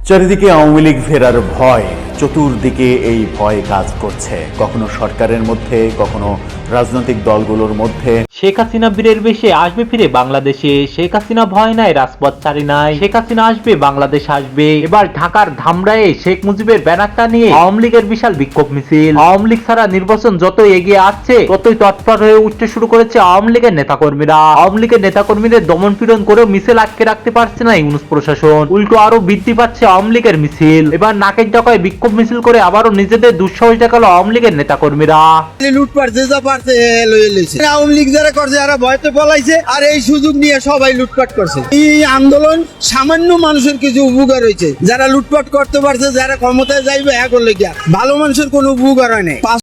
চারিদিকে আওয়ামী লীগ ফেরার ভয়, চতুর্দিকে এই ভয় কাজ করছে, কখনো সরকারের মধ্যে, কখনো রাজনৈতিক দলগুলোর মধ্যে। শেখ হাসিনা বীরের বেশে আসবে ফিরে বাংলাদেশে। শেখ হাসিনা ভয় নাই, রাজপথ ছাড়ি নাই। শেখ হাসিনা আসবে, বাংলাদেশ আসবে। এবার ঢাকার ধামরায়ে শেখ মুজিবের ব্যানারটা নিয়ে আওয়ামী লীগের বিশাল বিক্ষোভ মিছিল। আওয়ামী লীগ ছাড়া নির্বাচন যত এগিয়ে আসছে ততই তৎপর হয়ে উঠতে শুরু করেছে আওয়ামী লীগের নেতাকর্মীরা। আওয়ামী লীগের নেতাকর্মীদের দমন পীড়ন করেও মিছিল আটকে রাখতে পারছে না ইউনূস প্রশাসন, উল্টো আরো বৃদ্ধি পাচ্ছে আওয়ামী লীগের মিছিল। এবার নাকের ডগায় বিক্ষোভ মিছিল করে আবারও নিজেদের দুঃসাহস দেখালো আওয়ামী লীগের নেতাকর্মীরা। লুটপাট যে যা পারছে লয়ে লইছে। আওয়ামী লীগ যারা করছে যারা ভয়তে পলাইছে, আর এই সুযোগ নিয়ে সবাই লুটপাট করছে। এই আন্দোলন সামান্য মানুষের কিছু উপকার হয়েছে, যারা লুটপাট করতে পারছে, যারা ক্ষমতায় যাইবে এখন লেগিয়া ভালো মানুষের কোনো উপকার হয় নাই।